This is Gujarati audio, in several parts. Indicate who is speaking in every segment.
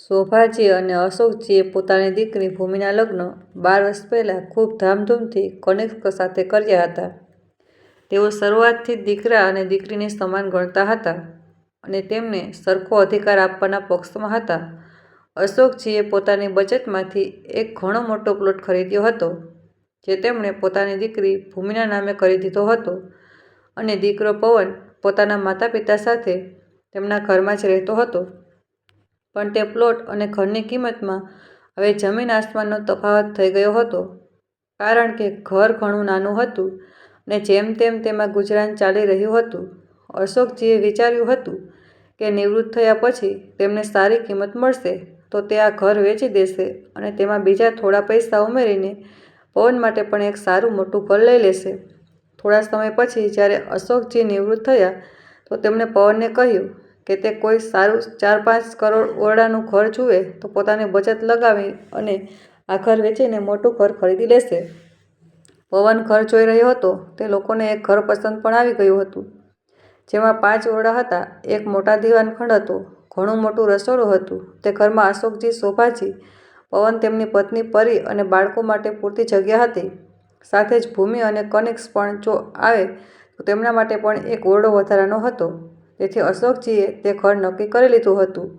Speaker 1: શોભાજી અને અશોકજીએ પોતાની દીકરી ભૂમિના લગ્ન 12 વર્ષ પહેલાં ખૂબ ધામધૂમથી કનિષ્ક સાથે કર્યા હતા. તેઓ શરૂઆતથી જ દીકરા અને દીકરીને સમાન ગણતા હતા અને તેમને સરખો અધિકાર આપવાના પક્ષમાં હતા. અશોકજીએ પોતાની બચતમાંથી એક ઘણો મોટો પ્લોટ ખરીદ્યો હતો, જે તેમણે પોતાની દીકરી ભૂમિના નામે કરી દીધો હતો અને દીકરો પવન પોતાના માતા-પિતા સાથે તેમના ઘરમાં જ રહેતો હતો. પણ તે પ્લોટ અને ઘરની કિંમતમાં હવે જમીન આસમાનનો તફાવત થઈ ગયો હતો, કારણ કે ઘર ઘણું નાનું હતું અને જેમ તેમ તેમાં ગુજરાન ચાલી રહ્યું હતું. અશોકજીએ વિચાર્યું હતું કે નિવૃત્ત થયા પછી તેમને સારી કિંમત મળશે તો તે આ ઘર વેચી દેશે અને તેમાં બીજા થોડા પૈસા ઉમેરીને પવન માટે પણ એક સારું મોટું ઘર લઈ લેશે. થોડા સમય પછી જ્યારે અશોકજી નિવૃત્ત થયા તો તેમણે પવનને કહ્યું કે તે કોઈ સારું 4-5 કરોડ ઓરડાનું ઘર જુએ તો પોતાની બચત લગાવી અને આ ઘર વેચીને મોટું ઘર ખરીદી લેશે. પવન ઘર જોઈ રહ્યો હતો તે લોકોને એક ઘર પસંદ પણ આવી ગયું હતું, જેમાં 5 ઓરડા હતા. એક મોટા દીવાનખંડ હતો, ઘણું મોટું રસોડું હતું. તે ઘરમાં અશોકજી, શોભાજી, પવન, તેમની પત્ની પરી અને બાળકો માટે પૂરતી જગ્યા હતી. સાથે જ ભૂમિ અને કનિષ્ક પણ જો આવે તો તેમના માટે પણ એક ઓરડો વધારાનો હતો. તેથી અશોકજીએ તે ઘર નક્કી કરી લીધું હતું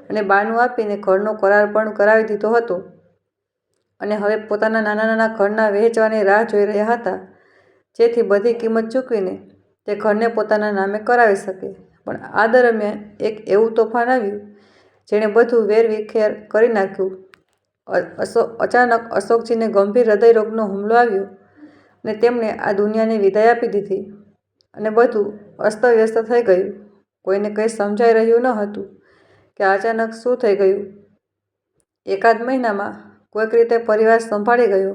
Speaker 1: અને બાનું આપીને ઘરનો કરાર પણ કરાવી દીધો હતો અને હવે પોતાના નાના ઘરના વહેંચવાની રાહ જોઈ રહ્યા હતા, જેથી બધી કિંમત ચૂકવીને તે ઘરને પોતાના નામે કરાવી શકે. પણ આ દરમિયાન એક એવું તોફાન આવ્યું જેણે બધું વેરવિખેર કરી નાખ્યું. અચાનક અશોકજીને ગંભીર હૃદયરોગનો હુમલો આવ્યો અને તેમણે આ દુનિયાને વિદાય આપી દીધી અને બધું અસ્તવ્યસ્ત થઈ ગયું. કોઈને કંઈ સમજાઈ રહ્યું ન હતું કે અચાનક શું થઈ ગયું. એકાદ મહિનામાં કોઈક રીતે પરિવાર સંભાળી ગયો.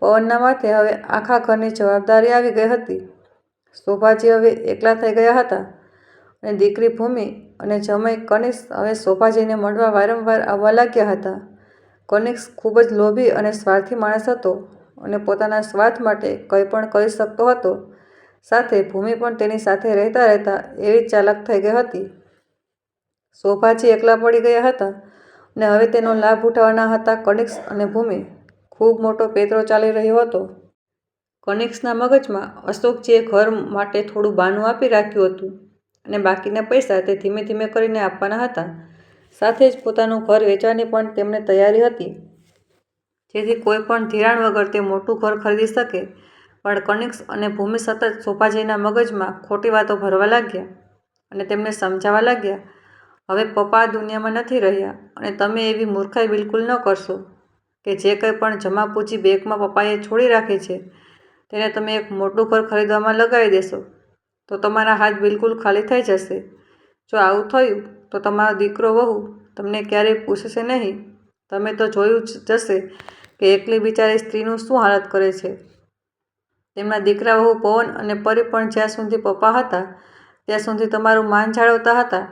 Speaker 1: પવનના માથે હવે આખા ઘરની જવાબદારી આવી ગઈ હતી. શોભાજી હવે એકલા થઈ ગયા હતા અને દીકરી ભૂમિ અને જમાઈ કનિષ્ક હવે શોભાજીને મળવા વારંવાર આવવા લાગ્યા હતા. કનિષ્ક ખૂબ જ લોભી અને સ્વાર્થી માણસ હતો અને પોતાના સ્વાર્થ માટે કંઈ પણ કરી શકતો હતો. સાથે ભૂમિ પણ તેની સાથે રહેતા રહેતા એવી ચાલાક થઈ ગઈ હતી. શોભાજી એકલા પડી ગયા હતા અને હવે તેનો લાભ ઉઠાવવાના હતા કનિષ્ક અને ભૂમિ. ખૂબ મોટો પેતરો ચાલી રહ્યો હતો. કનિષ્કના મગજમાં અશોકજીએ ઘર માટે થોડું બાનું આપી રાખ્યું હતું અને બાકીના પૈસા તે ધીમે ધીમે કરીને આપવાના હતા. સાથે જ પોતાનું ઘર વેચવાની પણ તેમને તૈયારી હતી, જેથી કોઈ પણ ધિરાણ વગર તે મોટું ઘર ખરીદી શકે. પણ કનિષ્ક અને ભૂમિ સતત શોભાજીના મગજમાં ખોટી વાતો ભરવા લાગ્યા અને તેમને સમજાવવા લાગ્યા, હવે પપ્પા આ દુનિયામાં નથી રહ્યા અને તમે એવી મૂર્ખાઈ બિલકુલ ન કરશો કે જે કંઈ પણ જમાપૂંજી બેંકમાં પપ્પાએ છોડી રાખી છે તેને તમે એક મોટું ઘર ખરીદવામાં લગાવી દેશો તો તમારા હાથ બિલકુલ ખાલી થઈ જશે. જો આવું થયું તો તમારો દીકરો વહુ તમને ક્યારેય પૂછશે નહીં. તમે તો જોયું જ જશે કે એકલી બિચારી સ્ત્રીનું શું હાલત કરે છે. તેમના દીકરા વહુ પવન અને પરી પણ જ્યાં સુધી પપ્પા હતા ત્યાં સુધી તમારું માન જાળવતા હતા,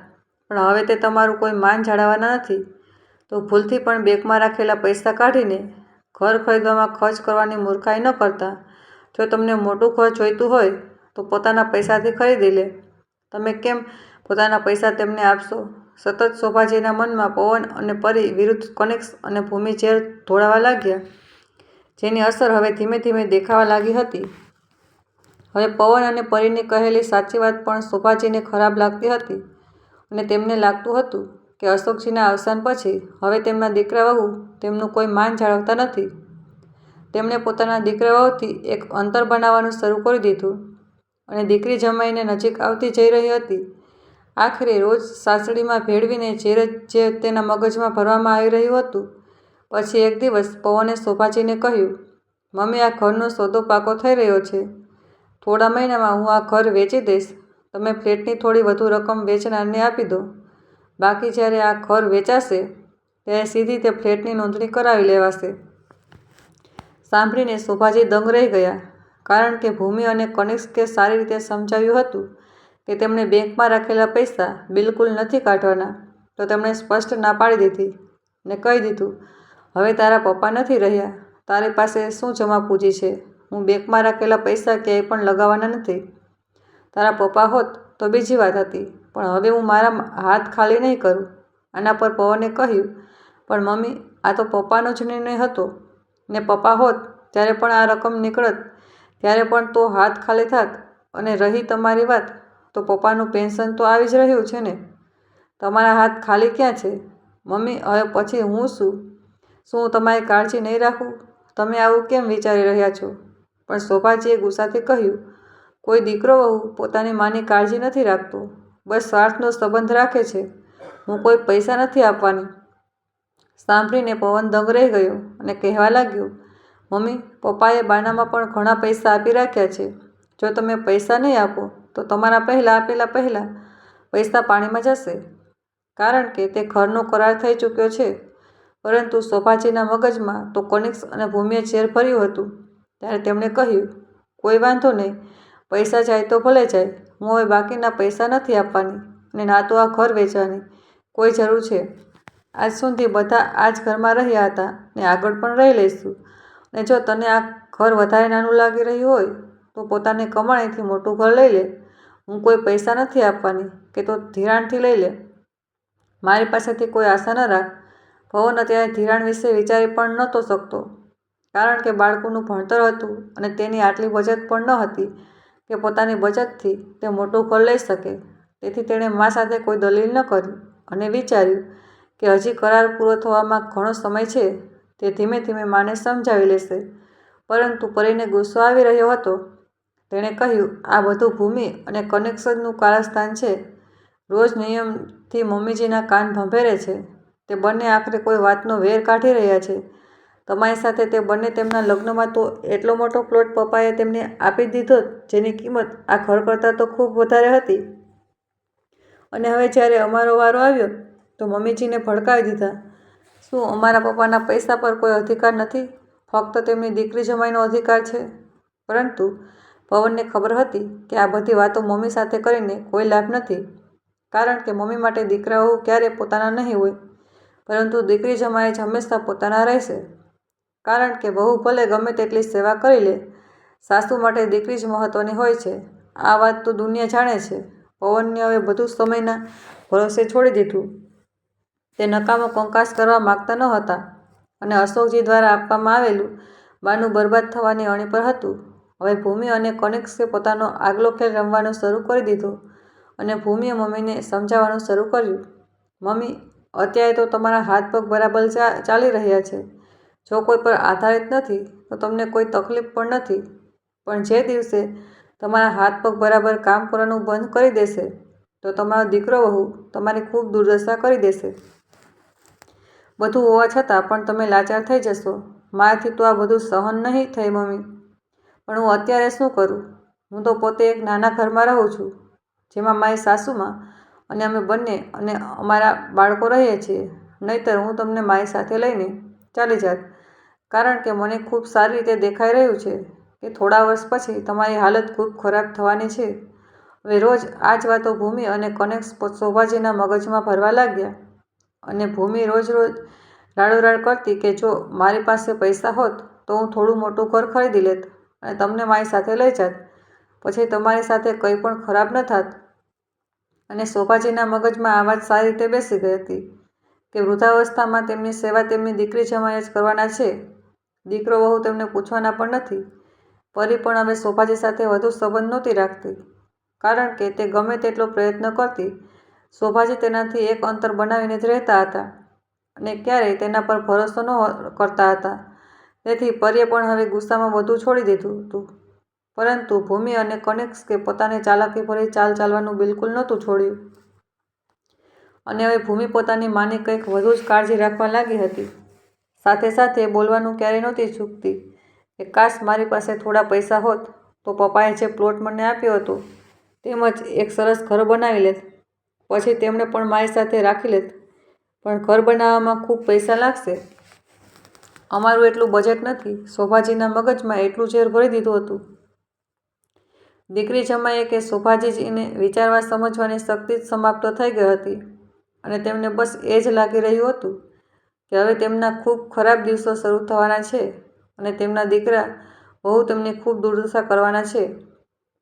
Speaker 1: પણ હવે તે તમારું કોઈ માન જાળવવાના નથી. તો ભૂલથી પણ બેંકમાં રાખેલા પૈસા કાઢીને ઘર ખરીદવામાં ખર્ચ કરવાની મૂર્ખાઈ ન કરતા. જો તમને મોટું ઘર જોઈતું હોય તો પોતાના પૈસાથી ખરીદી લે. તમે કેમ પોતાના પૈસા તેમને આપશો? સતત શોભાજીના મનમાં પવન અને પરી વિરુદ્ધ કનિષ્ક અને ભૂમિ ઝેર ઢોળાવા લાગ્યા, જેની અસર હવે ધીમે ધીમે દેખાવા લાગી હતી. હવે પવન અને પરીની કહેલી સાચી વાત પણ શોભાજીને ખરાબ લાગતી હતી અને તેમને લાગતું હતું કે અશોકજીના અવસાન પછી હવે તેમના દીકરા વહુ તેમનું કોઈ માન જાળવતા નથી. તેમણે પોતાના દીકરા વહુથી એક અંતર બનાવવાનું શરૂ કરી દીધું અને દીકરી જમાઈને નજીક આવતી જઈ રહી હતી. આખરે રોજ સાસડીમાં ભેળવીને જે તેના મગજમાં ભરવામાં આવી રહ્યું હતું. પછી એક દિવસ પવને શોભાજીને કહ્યું, મમ્મી, આ ઘરનો સોદો પાકો થઈ રહ્યો છે. થોડા મહિનામાં હું આ ઘર વેચી દઈશ. તમે ફ્લેટની થોડી વધુ રકમ વેચનારને આપી દો. બાકી જ્યારે આ ઘર વેચાશે ત્યારે સીધી તે ફ્લેટની નોંધણી કરાવી લેવાશે. સાંભળીને શોભાજી દંગ રહી ગયા, કારણ કે ભૂમિ અને કનિષ્કે સારી રીતે સમજાવ્યું હતું કે તેમણે બેંકમાં રાખેલા પૈસા બિલકુલ નથી કાઢવાના. તો તેમણે સ્પષ્ટ ના પાડી દીધી અને કહી દીધું, હવે તારા પપ્પા નથી રહ્યા, તારી પાસે શું જમાપૂંજી છે? હું બેંકમાં રાખેલા પૈસા ક્યાંય પણ લગાવવાના નથી. તારા પપ્પા હોત તો બીજી વાત હતી, પણ હવે હું મારા હાથ ખાલી નહીં કરું આના પર પવને કહ્યું, પણ મમ્મી, આ તો પપ્પાનો જ નિર્ણય હતો ને પપ્પા હોત ત્યારે પણ આ રકમ નીકળત ત્યારે પણ તો હાથ ખાલી થાત. અને રહી તમારી વાત, તો પપ્પાનું પેન્શન તો આવી જ રહ્યું છે ને, તમારા હાથ ખાલી ક્યાં છે? મમ્મી, હવે પછી હું શું હું તમારી કાળજી નહીં રાખું? તમે આવું કેમ વિચારી રહ્યા છો? પણ શોભાજીએ ગુસ્સાથી કહ્યું, કોઈ દીકરો વહુ પોતાની માની કાળજી નથી રાખતો, બસ સ્વાર્થનો સંબંધ રાખે છે. હું કોઈ પૈસા નથી આપવાની. સાંભળીને પવન દંગ રહી ગયો અને કહેવા લાગ્યો, મમ્મી, પપ્પાએ બાનામાં પણ ઘણા પૈસા આપી રાખ્યા છે. જો તમે પૈસા નહીં આપો તો તમારા પહેલાં આપેલા પૈસા પાણીમાં જશે, કારણ કે તે ઘરનો કરાર થઈ ચૂક્યો છે. પરંતુ શોભાજીના મગજમાં તો કનિષ્ક અને ભૂમિએ ઝેર ભર્યું હતું. ત્યારે તેમણે કહ્યું, કોઈ વાંધો નહીં, પૈસા જાય તો ભલે જાય. હું હવે બાકીના પૈસા નથી આપવાની અને ના તો આ ઘર વેચવાની કોઈ જરૂર છે. આજ સુધી બધા આ જ ઘરમાં રહ્યા હતા ને આગળ પણ રહી લઈશું. અને જો તને આ ઘર વધારે નાનું લાગી રહ્યું હોય તો પોતાની કમાણીથી મોટું ઘર લઈ લે. હું કોઈ પૈસા નથી આપવાની, કે તો ધિરાણથી લઈ લે. મારી પાસેથી કોઈ આશા ન રાખ. પવન અત્યારે ધિરાણ વિશે વિચારી પણ નહોતો શકતો, કારણ કે બાળકોનું ભણતર હતું અને તેની આટલી બચત પણ ન હતી કે પોતાની બચતથી તે મોટું ઘર લઈ શકે. તેથી તેણે મા સાથે કોઈ દલીલ ન કરી અને વિચાર્યું કે હજી કરાર પૂરો થવામાં ઘણો સમય છે. તે ધીમે ધીમે માને સમજાવી લેશે. પરંતુ પરીને ગુસ્સો આવી રહ્યો હતો. તેણે કહ્યું, આ બધું ભૂમિ અને કનિષ્કનું કારસ્તાન છે. રોજ નિયમથી મમ્મીજીના કાન ભંભેરે છે. તે બંને આખરે કોઈ વાતનો વેર કાઢી રહ્યા છે. તમારી સાથે તે બંને તેમના લગ્નમાં તો એટલો મોટો પ્લોટ પપ્પાએ તેમને આપી દીધો જેની કિંમત આ ઘર કરતાં તો ખૂબ વધારે હતી. અને હવે જ્યારે અમારો વારો આવ્યો તો મમ્મીજીને ભડકાવી દીધા. શું અમારા પપ્પાના પૈસા પર કોઈ અધિકાર નથી? ફક્ત તેમની દીકરી જમાઈનો અધિકાર છે. પરંતુ પવનને ખબર હતી કે આ બધી વાતો મમ્મી સાથે કરીને કોઈ લાભ નથી, કારણ કે મમ્મી માટે દીકરા વહુ ક્યારેય પોતાના નહીં હોય, પરંતુ દીકરી જમાઈ જ હંમેશા પોતાના રહેશે. કારણ કે વહુ ભલે ગમે તેટલી સેવા કરી લે, સાસુ માટે દીકરી જ મહત્વની હોય છે. આ વાત તો દુનિયા જાણે છે. પવનને હવે બધું સમયના ભરોસે છોડી દીધું. તે નકામો કંકાસ કરવા માગતા ન હતા અને અશોકજી દ્વારા આપવામાં આવેલું બાનું બરબાદ થવાની અણી પર હતું. હવે ભૂમિ અને કનિષ્કે પોતાનો આગલો ખેલ રમવાનું શરૂ કરી દીધો અને ભૂમિએ મમ્મીને સમજાવવાનું શરૂ કર્યું. મમ્મી, અત્યારે તો તમારા હાથ પગ બરાબર ચાલી રહ્યા છે. જો કોઈ પર આધારિત નથી તો તમને કોઈ તકલીફ પણ નથી. પણ જે દિવસે તમારા હાથ પગ બરાબર કામ કરવાનું બંધ કરી દેશે તો તમારો દીકરો વહુ તમારી ખૂબ દુર્દશા કરી દેશે. બધું હોવા છતાં પણ તમે લાચાર થઈ જશો. મારાથી તો આ બધું સહન નહીં થાય મમ્મી. પણ હું અત્યારે શું કરું? હું તો પોતે એક નાના ઘરમાં રહું છું, જેમાં મારી સાસુમાં અને અમે બંને અને અમારા બાળકો રહીએ છીએ. નહીંતર હું તમને મારી સાથે લઈને ચાલી જાત, કારણ કે મને ખૂબ સારી રીતે દેખાઈ રહ્યું છે કે થોડા વર્ષ પછી તમારી હાલત ખૂબ ખરાબ થવાની છે. હવે રોજ આ જ વાતો ભૂમિ અને કનિષ્ક શોભાજીના મગજમાં ભરવા લાગ્યા. અને ભૂમિ રોજ રાડોરાડ કરતી કે જો મારી પાસે પૈસા હોત તો હું થોડું મોટું ઘર ખરીદી લેત અને તમને મારી સાથે લઈ જાત. પછી તમારી સાથે કંઈ પણ ખરાબ ન થાત. અને શોભાજીના મગજમાં આ વાત સારી રીતે બેસી ગઈ હતી કે વૃદ્ધાવસ્થામાં તેમની સેવા તેમની દીકરી જમાઈ જ કરવાના છે. દીકરો વહુ તેમને પૂછવાના પણ નથી. પરી પણ હવે શોભાજી સાથે વધુ સંબંધ નહોતી રાખતી, કારણ કે તે ગમે તેટલો પ્રયત્ન કરતી, શોભાજી તેનાથી એક અંતર બનાવીને જ રહેતા હતા અને ક્યારેય તેના પર ભરોસો ન કરતા હતા. તેથી પરીએ પણ હવે ગુસ્સામાં બધું છોડી દીધું હતું. પરંતુ ભૂમિ અને કનિષ્કે પોતાની ચાલાકીભરી ચાલ ચાલવાનું બિલકુલ નહોતું છોડ્યું. અને હવે ભૂમિ પોતાની માની કંઈક વધુ જ કાળજી રાખવા લાગી હતી. સાથે સાથે બોલવાનું ક્યારેય નહોતી ચૂકતી કે કાશ મારી પાસે થોડા પૈસા હોત તો પપ્પાએ જે પ્લોટ મને આપ્યો હતો તેમજ એક સરસ ઘર બનાવી લેત. પછી તેમણે પણ મારી સાથે રાખી લેત. પણ ઘર બનાવવામાં ખૂબ પૈસા લાગશે. અમારું એટલું બજેટ નથી. શોભાજીના મગજમાં એટલું ઝેર ભરી દીધું હતું. દીકરી જમાઈએ કે શોભાજીને વિચારવા સમજવાની શક્તિ જ સમાપ્ત થઈ ગઈ હતી અને તેમને બસ એ જ લાગી રહ્યું હતું કે હવે તેમના ખૂબ ખરાબ દિવસો શરૂ થવાના છે અને તેમના દીકરા વહુ તેમની ખૂબ દુર્દશા કરવાના છે.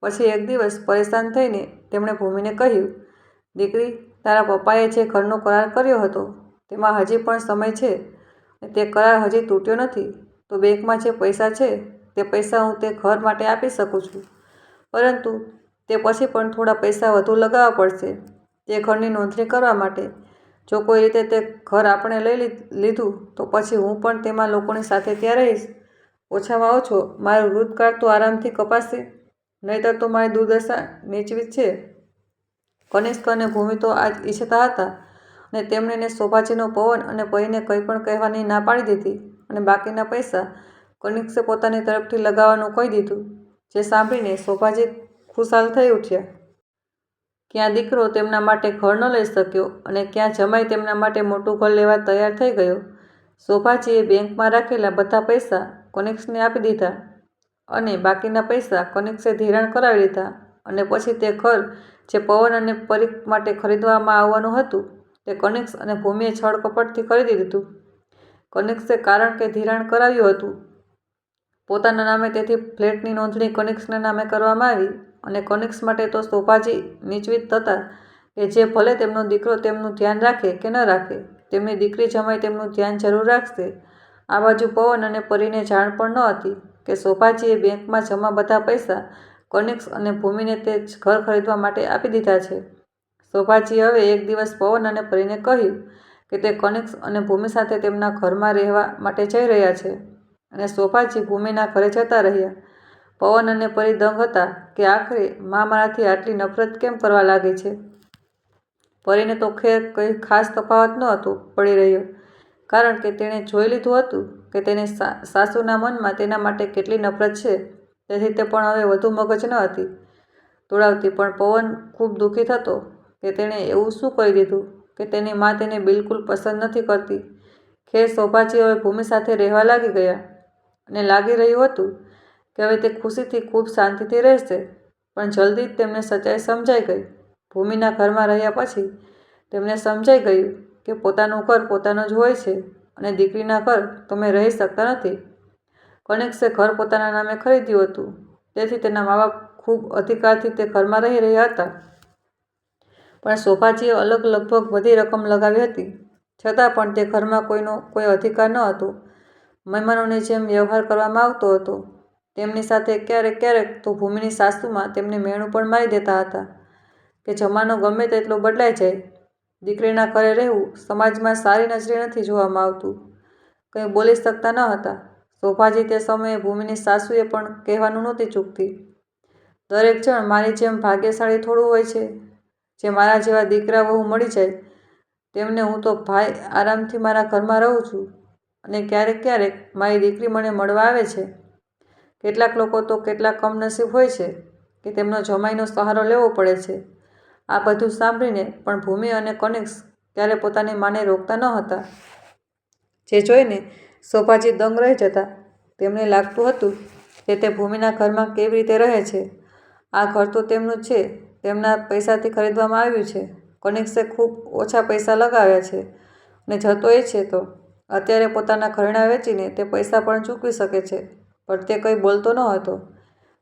Speaker 1: પછી એક દિવસ પરેશાન થઈને તેમણે ભૂમિને કહ્યું, દીકરી, તારા પપ્પાએ જે ઘરનો કરાર કર્યો હતો તેમાં હજી પણ સમય છે અને તે કરાર હજી તૂટ્યો નથી. તો બેંકમાં જે પૈસા છે તે પૈસા હું તે ઘર માટે આપી શકું છું, પરંતુ તે પછી પણ થોડા પૈસા વધુ લગાવવા પડશે તે ઘરની નોંધણી કરવા માટે. જો કોઈ રીતે તે ઘર આપણે લઈ લીધું તો પછી હું પણ તેમાં લોકોની સાથે ત્યાં રહીશ. ઓછામાં ઓછો મારો વૃદ્ધકાળ તો આરામથી કપાશે, નહીંતર તો મારી દુર્દશા નીચવી છે. કનિષ્ક અને ભૂમિ તો આ જ ઈચ્છતા હતા અને તેમણે શોભાજીનો પવન અને પરીને કંઈ પણ કહેવાની ના પાડી દીધી અને બાકીના પૈસા કનિષ્કે પોતાની તરફથી લગાવવાનું કહી દીધું. જે સાંભળીને શોભાજી ખુશાલ થઈ ઉઠ્યા. ક્યાં દીકરો તેમના માટે ઘર ન લઈ શક્યો અને ક્યાં જમાઈ તેમના માટે મોટું ઘર લેવા તૈયાર થઈ ગયો. શોભાજીએ બેંકમાં રાખેલા બધા પૈસા કનિષ્કને આપી દીધા અને બાકીના પૈસા કનિષ્કે ધિરાણ કરાવી લીધા અને પછી તે ઘર જે પવન અને પરી માટે ખરીદવામાં આવવાનું હતું તે કનિષ્ક અને ભૂમિએ છળ કપટથી ખરીદી લીધું. કનિષ્કે કારણ કે ધિરાણ કરાવ્યું હતું પોતાના નામે, તેથી ફ્લેટની નોંધણી કનિષ્કના નામે કરવામાં આવી અને કનિષ્ક માટે તો શોભાજી નિશ્ચિત હતા કે જે ભલે તેમનો દીકરો તેમનું ધ્યાન રાખે કે ન રાખે, તેમની દીકરી જમાઈ તેમનું ધ્યાન જરૂર રાખશે. આ બાજુ પવન અને પરીને જાણ પણ ન હતી કે શોભાજીએ બેંકમાં જમા બધા પૈસા કનિષ્ક અને ભૂમિને તે ઘર ખરીદવા માટે આપી દીધા છે. શોભાજીએ હવે એક દિવસ પવન અને પરીને કહ્યું કે તે કનિષ્ક અને ભૂમિ સાથે તેમના ઘરમાં રહેવા માટે જઈ રહ્યા છે અને શોભાજી ભૂમિના ઘરે જતા રહ્યા. પવન અને પરી દંગ હતા કે આખરે મા મારાથી આટલી નફરત કેમ કરવા લાગી છે. પરીને તો ખેર કંઈ ખાસ તફાવત નહોતો પડી રહ્યો, કારણ કે તેણે જોઈ લીધું હતું કે તેની સાસુના મનમાં તેના માટે કેટલી નફરત છે. તેથી તે પણ હવે વધુ મગજ ન હતી દોડાવતી. પણ પવન ખૂબ દુઃખી થતો કે તેણે એવું શું કરી દીધું કે તેની મા તેને બિલકુલ પસંદ નથી કરતી. ખેર શોભાજી હવે ભૂમિ સાથે રહેવા લાગી ગયા અને લાગી રહ્યું હતું કે હવે તે ખુશીથી ખૂબ શાંતિથી રહેશે. પણ જલ્દી જ તેમને સચ્ચાઈ સમજાઈ ગઈ. ભૂમિના ઘરમાં રહ્યા પછી તેમને સમજાઈ ગયું કે પોતાનું ઘર પોતાનું જ હોય છે અને દીકરીના ઘર તમે રહી શકતા નથી. કનિષ્કે ઘર પોતાના નામે ખરીદ્યું હતું, તેથી તેના મા બાપ ખૂબ અધિકારથી તે ઘરમાં રહી રહ્યા હતા. પણ શોભાજીએ અલગ લગભગ બધી રકમ લગાવી હતી, છતાં પણ તે ઘરમાં કોઈનો કોઈ અધિકાર ન હતો. મહેમાનોની જેમ વ્યવહાર કરવામાં આવતો હતો તેમની સાથે. ક્યારેક ક્યારેક તો ભૂમિની સાસુમાં તેમને મેણું પણ મારી દેતા હતા કે જમાનો ગમે તેટલો બદલાઈ જાય, દીકરીના ઘરે રહેવું સમાજમાં સારી નજરે નથી જોવામાં આવતું. કંઈ બોલી શકતા ન હતા શોભાજી તે સમયે. ભૂમિની સાસુએ પણ કહેવાનું નહોતી ચૂકતી, દરેક જણ મારી જેમ ભાગ્યશાળી થોડું હોય છે જે મારા જેવા દીકરા વહુ મળી જાય તેમને. હું તો ભાઈ આરામથી મારા ઘરમાં રહું છું અને ક્યારેક ક્યારેક મારી દીકરી મને મળવા આવે છે. કેટલાક લોકો તો કેટલા કમનસીબ હોય છે કે તેમનો જમાઈનો સહારો લેવો પડે છે. આ બધું સાંભળીને પણ ભૂમિ અને કનિષ્ક ત્યારે પોતાની માને રોકતા ન હતા, જે જોઈને શોભાજી દંગ રહી જતા. તેમને લાગતું હતું કે તે ભૂમિના ઘરમાં કેવી રીતે રહે છે. આ ઘર તો તેમનું જ છે, તેમના પૈસાથી ખરીદવામાં આવ્યું છે. કનિષ્કે ખૂબ ઓછા પૈસા લગાવ્યા છે અને જતો એ છે તો અત્યારે પોતાના ઘરેણાં વેચીને તે પૈસા પણ ચૂકવી શકે છે. પણ તે કંઈ બોલતો ન હતો.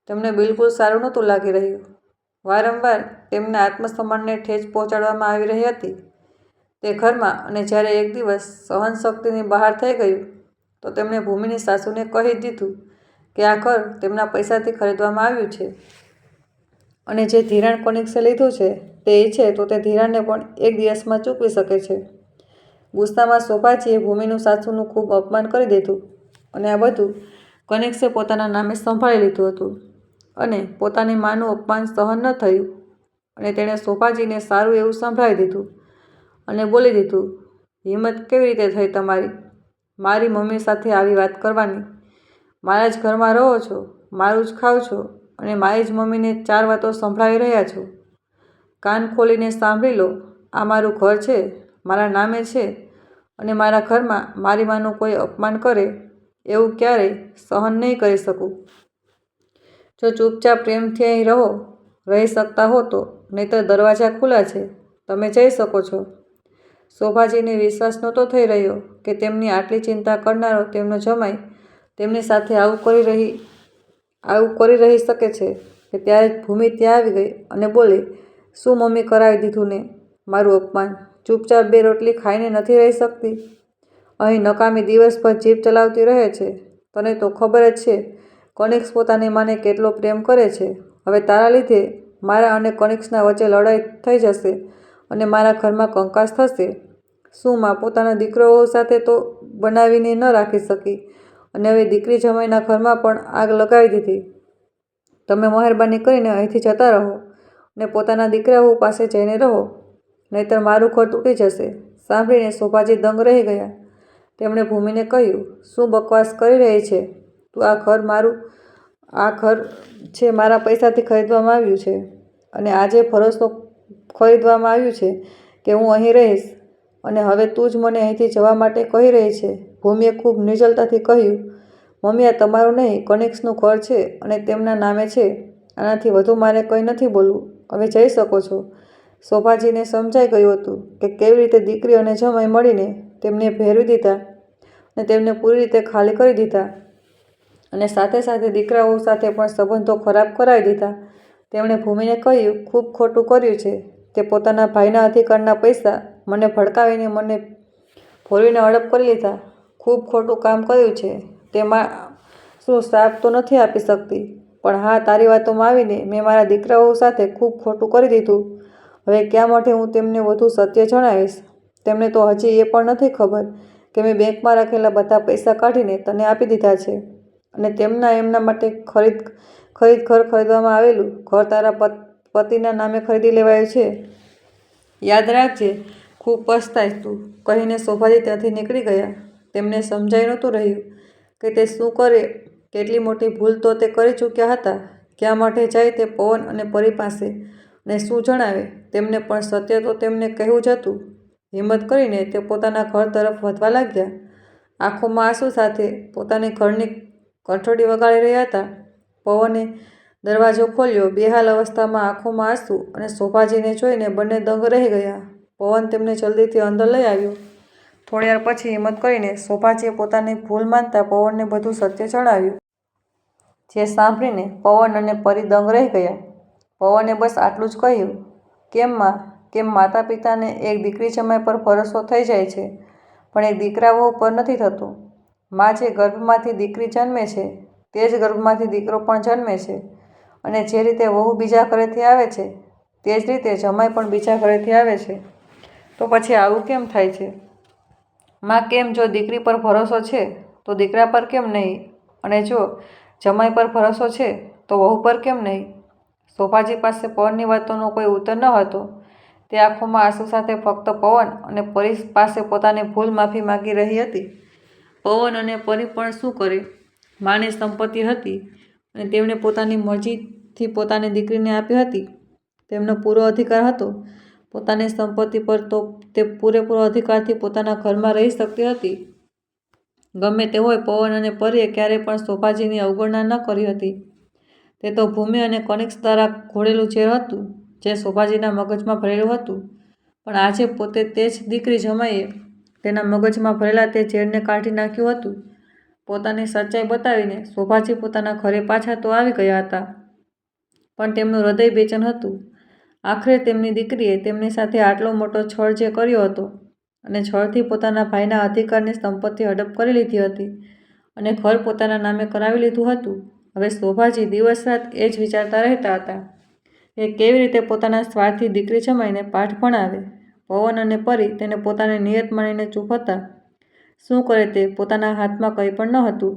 Speaker 1: તેમને બિલકુલ સારું નહોતું લાગી રહ્યું. વારંવાર તેમના આત્મસન્માનને ઠેસ પહોંચાડવામાં આવી રહી હતી તે ઘરમાં. અને જ્યારે એક દિવસ સહનશક્તિની બહાર થઈ ગયું તો તેમણે ભૂમિની સાસુને કહી દીધું કે આ ઘર તેમના પૈસાથી ખરીદવામાં આવ્યું છે અને જે ધિરાણ કનિષ્કે લીધું છે તે ઈચ્છે તો તે ધિરાણને પણ એક દિવસમાં ચૂકવી શકે છે. ગુસ્સામાં શોભાજીએ ભૂમિનું સાસુનું ખૂબ અપમાન કરી દીધું અને આ બધું કનિષ્કે પોતાના નામે સંભાળી લીધું હતું અને પોતાની માનું અપમાન સહન ન થયું અને તેણે શોભાજીને સારું એવું સંભળાવી દીધું અને બોલી દીધું, હિંમત કેવી રીતે થઈ તમારી મારી મમ્મી સાથે આવી વાત કરવાની? મારા જ ઘરમાં રહો છો, મારું જ ખાવ છો અને મારી જ મમ્મીને 4 વાતો સંભળાવી રહ્યા છો. કાન ખોલીને સાંભળી લો, આ મારું ઘર છે, મારા નામે છે અને મારા ઘરમાં મારી માનું કોઈ અપમાન કરે એવું ક્યારેય સહન નહીં કરી શકું. જો ચૂપચાપ પ્રેમથી અહીં રહી શકતા હો તો, નહીંતર દરવાજા ખુલ્લા છે, તમે જઈ શકો છો. શોભાજીને વિશ્વાસ નહોતો થઈ રહ્યો કે તેમની આટલી ચિંતા કરનારો તેમનો જમાઈ તેમની સાથે આવું કરી રહી શકે છે. કે ત્યારે જ ભૂમિ ત્યાં આવી ગઈ અને બોલી, શું મમ્મી કરાવી દીધું ને? મારું અપમાન. ચૂપચાપ 2 રોટલી ખાઈને નથી રહી શકતી? અહીં નકામી દિવસભર જીભ ચલાવતી રહે છે. તને તો ખબર જ છે કનિષ્ક પોતાની માને કેટલો પ્રેમ કરે છે. હવે તારા લીધે મારા અને કનિષ્કના વચ્ચે લડાઈ થઈ જશે અને મારા ઘરમાં કંકાસ થશે. શું માં પોતાના દીકરો વહુ સાથે તો બનાવીને ન રાખી શકી અને હવે દીકરી જમાઈના ઘરમાં પણ આગ લગાવી દીધી? તમે મહેરબાની કરીને અહીંથી જતા રહો અને પોતાના દીકરા વહુ પાસે જઈને રહો, નહીંતર મારું ઘર તૂટી જશે. સાંભળીને શોભાજી દંગ રહી ગયા. તેમણે ભૂમિને કહ્યું, શું બકવાસ કરી રહી છે તું? આ ઘર છે મારા પૈસાથી ખરીદવામાં આવ્યું છે અને આજે ભરોસો ખરીદવામાં આવ્યું છે કે હું અહીં રહીશ અને હવે તું જ મને અહીંથી જવા માટે કહી રહી છે. ભૂમિએ ખૂબ નિર્જલતાથી કહ્યું, મમ્મી આ તમારું નહીં કનિષ્કનું ઘર છે અને તેમના નામે છે. આનાથી વધુ મારે કંઈ નથી બોલવું. હવે જઈ શકો છો. શોભાજીને સમજાઈ ગયું હતું કે કેવી રીતે દીકરી અને જમાઈ મળીને તેમને ભેરવી દીધા અને તેમને પૂરી રીતે ખાલી કરી દીધા અને સાથે સાથે દીકરા વહુ સાથે પણ સંબંધો ખરાબ કરાવી દીધા. તેમણે ભૂમિને કહ્યું, ખૂબ ખોટું કર્યું છે તે પોતાના ભાઈના અધિકારના પૈસા મને ભડકાવીને મને ભોળવીને હડપ કરી લીધા. ખૂબ ખોટું કામ કર્યું છે તે. શું શ્રાપ તો નથી આપી શકતી, પણ હા તારી વાતોમાં આવીને મેં મારા દીકરા વહુ સાથે ખૂબ ખોટું કરી દીધું. હવે ક્યાં માટે હું તેમને વધુ સત્ય જણાવીશ? તેમને તો હજી એ પણ નથી ખબર કે મેં બેંકમાં રાખેલા બધા પૈસા કાઢીને તને આપી દીધા છે અને એમના માટે ઘર ખરીદવામાં આવેલું ઘર તારા પતિના નામે ખરીદી લેવાયું છે. યાદ રાખજે, ખૂબ પછતાઈશ તું, કહીને શોભાજી ત્યાંથી નીકળી ગયા. તેમને સમજાઈ નહોતું રહ્યું કે તે શું કરે. કેટલી મોટી ભૂલ તો તે કરી ચૂક્યા હતા. ક્યાં માટે જાય તે પવન અને પરી પાસે અને શું જણાવે? તેમને પણ સત્ય તો તેમને કહેવું જ હતું. હિંમત કરીને તે પોતાના ઘર તરફ વધવા લાગ્યા. આંખોમાં આંસુ સાથે પોતાની ઘરની ઘંટડી વગાડી રહ્યા હતા. પવને દરવાજો ખોલ્યો. બેહાલ અવસ્થામાં, આંખોમાં આંસુ અને શોભાજીને જોઈને બંને દંગ રહી ગયા. પવન તેમને જલ્દીથી અંદર લઈ આવ્યો. થોડીવાર પછી હિંમત કરીને શોભાજીએ પોતાની ભૂલ માનતા પવનને બધું સત્ય જણાવ્યું. જે સાંભળીને પવન અને પરી દંગ રહી ગયા. પવને બસ આટલું જ કહ્યું, કેમ માં? કેમ માતા પિતાને એક દીકરી જમાઈ પર ભરોસો થઈ જાય છે પણ એક દીકરા વહુ પર નથી થતો? માં જે ગર્ભમાંથી દીકરી જન્મે છે તે જ ગર્ભમાંથી દીકરો પણ જન્મે છે અને જે રીતે વહુ બીજા ઘરેથી આવે છે તે જ રીતે જમાઈ પણ બીજા ઘરેથી આવે છે. તો પછી આવું કેમ થાય છે? માં કેમ? જો દીકરી પર ભરોસો છે તો દીકરા પર કેમ નહીં? અને જો જમાઈ પર ભરોસો છે તો વહુ પર કેમ નહીં? શોભાજી પાસે પવનની વાતોનો કોઈ ઉત્તર ન હતો. તે આંખોમાં આંસુ સાથે ફક્ત પવન અને પરી પાસે પોતાની ભૂલ માફી માગી રહી હતી. પવન અને પરી પણ શું કરે? માની સંપત્તિ હતી અને તેમણે પોતાની મરજીથી પોતાની દીકરીને આપી હતી. તેમનો પૂરો અધિકાર હતો પોતાની સંપત્તિ પર, તો તે પૂરેપૂરો અધિકારથી પોતાના ઘરમાં રહી શકતી હતી. ગમે તે હોય, પવન અને પરીએ ક્યારેય પણ શોભાજીની અવગણના ન કરી હતી. તે તો ભૂમિ અને કનિષ્ક દ્વારા ઘોળેલું ઝેર હતું જે શોભાજીના મગજમાં ભરેલું હતું. પણ આજે પોતે તે જ દીકરી જમાઈએ તેના મગજમાં ભરેલા તે ઝેરને કાઢી નાખ્યું હતું. પોતાની સચ્ચાઈ બતાવીને શોભાજી પોતાના ઘરે પાછા તો આવી ગયા હતા, પણ તેમનું હૃદય બેચેન હતું. આખરે તેમની દીકરીએ તેમની સાથે આટલો મોટો છળ જે કર્યો હતો અને છળથી પોતાના ભાઈના અધિકારની સંપત્તિ હડપ કરી લીધી હતી અને ઘર પોતાના નામે કરાવી લીધું હતું. હવે શોભાજી દિવસ રાત એ જ વિચારતા રહેતા હતા કે કેવી રીતે પોતાના સ્વાર્થી દીકરી જમાઈને પાઠ ભણાવે. પવન અને પરી તેને પોતાની નિયત માનીને ચૂપ હતા. શું કરે તે પોતાના હાથમાં કંઈ પણ ન હતું.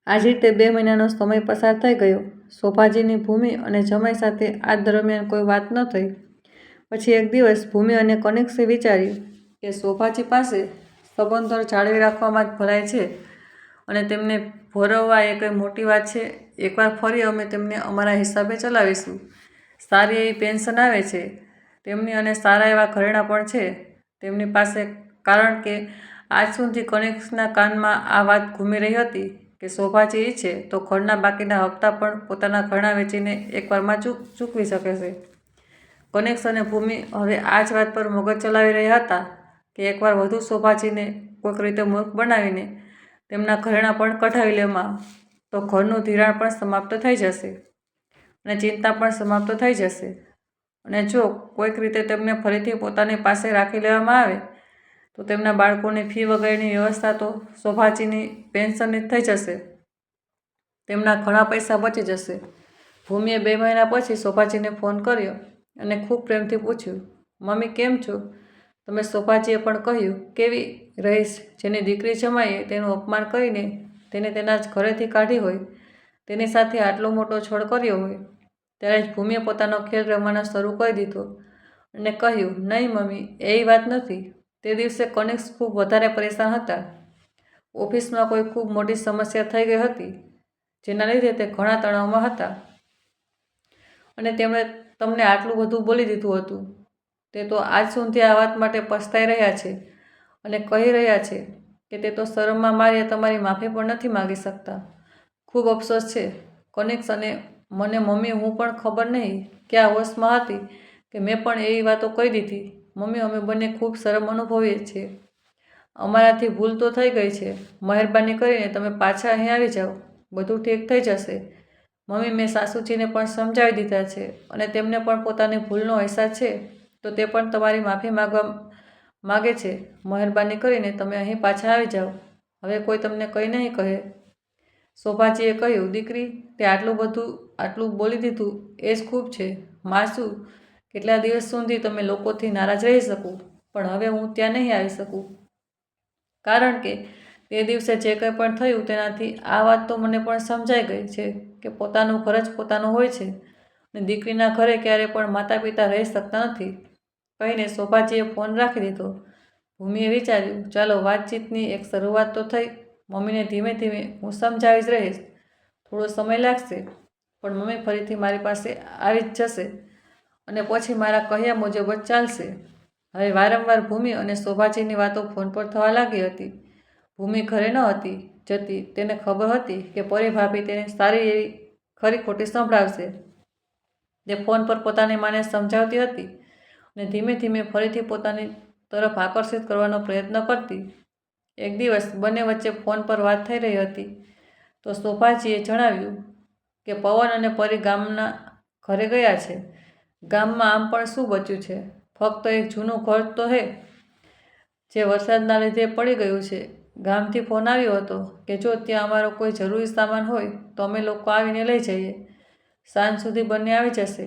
Speaker 1: આ જ રીતે 2 મહિનાનો સમય પસાર થઈ ગયો. શોભાજીની ભૂમિ અને જમાઈ સાથે આજ દરમિયાન કોઈ વાત ન થઈ. પછી એક દિવસ ભૂમિ અને કનિષ્કે વિચાર્યું કે શોભાજી પાસે સંબંધો જાળવી રાખવામાં જ ભલાઈ છે અને તેમને ભોરવવા એ કંઈ મોટી વાત છે. એકવાર ફરી અમે તેમને અમારા હિસાબે ચલાવીશું. સારી એવી પેન્શન આવે છે તેમની અને સારા એવા ઘરેણાં પણ છે તેમની પાસે. કારણ કે આજ સુધી કનિષ્કના કાનમાં આ વાત ઘૂમી રહી હતી કે શોભાજી ઈચ્છે તો ઘરના બાકીના હપ્તા પણ પોતાના ઘરેણાં વેચીને એકવારમાં ચૂકવી શકે છે. કનિષ્ક અને ભૂમિ હવે આ જ વાત પર મગજ ચલાવી રહ્યા હતા કે એકવાર વધુ શોભાજીને કોઈક રીતે મૂર્ખ બનાવીને તેમના ઘરેણાં પણ કઢાવી લેવામાં તો ઘરનું ધિરાણ પણ સમાપ્ત થઈ જશે અને ચિંતા પણ સમાપ્ત થઈ જશે. અને જો કોઈક રીતે તેમને ફરીથી પોતાની પાસે રાખી લેવામાં આવે તો તેમના બાળકોની ફી વગેરેની વ્યવસ્થા તો શોભાજીની પેન્શનની થઈ જશે. તેમના ઘણા પૈસા બચી જશે. ભૂમિએ 2 મહિના પછી શોભાજીને ફોન કર્યો અને ખૂબ પ્રેમથી પૂછ્યું, મમ્મી કેમ છો? તમે? શોભાજીએ પણ કહ્યું, કેવી રહીશ? જેની દીકરી જમાઈએ તેનું અપમાન કરીને તેને તેના જ ઘરેથી કાઢી હોય, તેની સાથે આટલો મોટો છળ કર્યો હોય. ત્યારે જ ભૂમિએ પોતાનો ખેલ રમવાનો શરૂ કરી દીધો અને કહ્યું, નહીં મમ્મી, એ વાત નથી. તે દિવસે કનિષ્ક ખૂબ વધારે પરેશાન હતા. ઓફિસમાં કોઈ ખૂબ મોટી સમસ્યા થઈ ગઈ હતી, જેના લીધે તે ઘણા તણાવમાં હતા અને તેમણે તમને આટલું બધું બોલી દીધું હતું. તે તો આજ સુધી આ વાત માટે પછતાઈ રહ્યા છે અને કહી રહ્યા છે કે તે તો શરમમાં માર્યા તમારી માફી પણ નથી માગી શકતા. ખૂબ અફસોસ છે કનિષ્ક અને મને. મમ્મી, હું પણ ખબર નહીં ક્યાં હોશમાં હતી કે મેં પણ એવી વાતો કહી દીધી. મમ્મી, અમે બંને ખૂબ શરમ અનુભવીએ છીએ. અમારાથી ભૂલ તો થઈ ગઈ છે. મહેરબાની કરીને તમે પાછા અહીં આવી જાઓ. બધું ઠીક થઈ જશે. મમ્મી, મેં સાસુજીને પણ સમજાવી દીધા છે અને તેમને પણ પોતાની ભૂલનો અહેસાસ છે, તો તે પણ તમારી માફી માગે છે. મહેરબાની કરીને તમે અહીં પાછા આવી જાઓ. હવે કોઈ તમને કંઈ નહીં કહે. શોભાજીએ કહ્યું, દીકરી, તે આટલું બોલી દીધું એ જ ખૂબ છે. માં શું, કેટલા દિવસ સુધી તમે લોકોથી નારાજ રહી શકું, પણ હવે હું ત્યાં નહીં આવી શકું. કારણ કે તે દિવસે જે કંઈ પણ થયું તેનાથી આ વાત તો મને પણ સમજાઈ ગઈ છે કે પોતાનું ઘર જ પોતાનું હોય છે અને દીકરીના ઘરે ક્યારે પણ માતા પિતા રહી શકતા નથી. કહીને શોભાજીએ ફોન રાખી દીધો. ભૂમિએ વિચાર્યું, ચાલો વાતચીતની એક શરૂઆત તો થઈ. મમ્મીને ધીમે ધીમે હું સમજાવી જ રહીશ. થોડો સમય લાગશે, પણ મમ્મી ફરીથી મારી પાસે આવી જ જશે અને પછી મારા કહ્યા મુજબ જ ચાલશે. હવે વારંવાર ભૂમિ અને શોભાજીની વાતો ફોન પર થવા લાગી હતી. ભૂમિ ઘરે ન હતી જતી. તેને ખબર હતી કે પરી ભાભી તેને સારી એવી ખરી ખોટી સંભળાવશે. તે ફોન પર પોતાની માને સમજાવતી હતી અને ધીમે ધીમે ફરીથી પોતાની તરફ આકર્ષિત કરવાનો પ્રયત્ન કરતી. એક દિવસ બંને વચ્ચે ફોન પર વાત થઈ રહી હતી તો શોભાજીએ જણાવ્યું કે પવન અને પરી ગામના ઘરે ગયા છે. ગામમાં આમ પણ શું બચ્યું છે? ફક્ત એક જૂનું ઘર તો હે, જે વરસાદના લીધે પડી ગયું છે. ગામથી ફોન આવ્યો હતો કે જો ત્યાં અમારો કોઈ જરૂરી સામાન હોય તો અમે લોકો આવીને લઈ જઈએ. સાંજ સુધી બંને આવી જશે.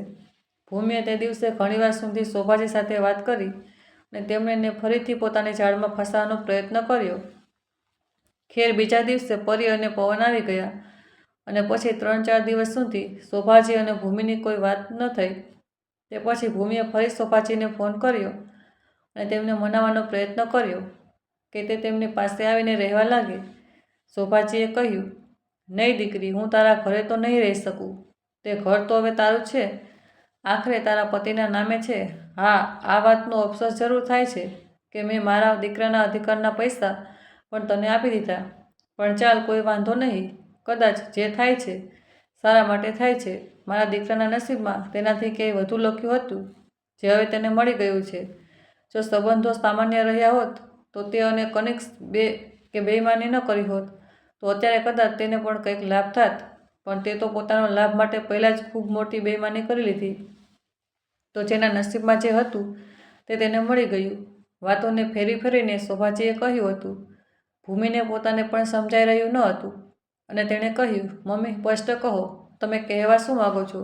Speaker 1: ભૂમિએ તે દિવસે ઘણીવાર સુધી શોભાજી સાથે વાત કરી અને તેમણે એને ફરીથી પોતાની જાળમાં ફસાવવાનો પ્રયત્ન કર્યો. ખેર બીજા દિવસે પરી અને પવન આવી ગયા અને પછી 3-4 દિવસ સુધી શોભાજી અને ભૂમિની કોઈ વાત ન થઈ. તે પછી ભૂમિએ ફરી શોભાજીને ફોન કર્યો અને તેમને મનાવવાનો પ્રયત્ન કર્યો કે તે તેમની પાસે આવીને રહેવા લાગે. શોભાજીએ કહ્યું, નહીં દીકરી, હું તારા ઘરે તો નહીં રહી શકું. તે ઘર તો હવે તારું છે, આખરે તારા પતિના નામે છે. હા, આ વાતનો અફસોસ જરૂર થાય છે કે મેં મારા દીકરાના અધિકારના પૈસા પણ તને આપી દીધા. પણ ચાલ, કોઈ વાંધો નહીં. કદાચ જે થાય છે સારા માટે થાય છે. મારા દીકરાના નસીબમાં તેનાથી ક્યાંય વધુ લખ્યું હતું, જે હવે તેને મળી ગયું છે. જો સંબંધો સામાન્ય રહ્યા હોત તો તે અને કનિષ્ક બેઈમાની ન કરી હોત તો અત્યારે કદાચ તેને પણ કંઈક લાભ થાત. પણ તે તો પોતાનો લાભ માટે પહેલાં જ ખૂબ મોટી બેઈમાની કરી લીધી. તો જેના નસીબમાં જે હતું તે તેને મળી ગયું. વાતોને ફેરી ફેરીને શોભાજીએ કહ્યું હતું. ભૂમિને પોતાને પણ સમજાઈ રહ્યું ન હતું અને તેણે કહ્યું, મમ્મી, સ્પષ્ટ કહો, તમે કહેવા શું માગો છો?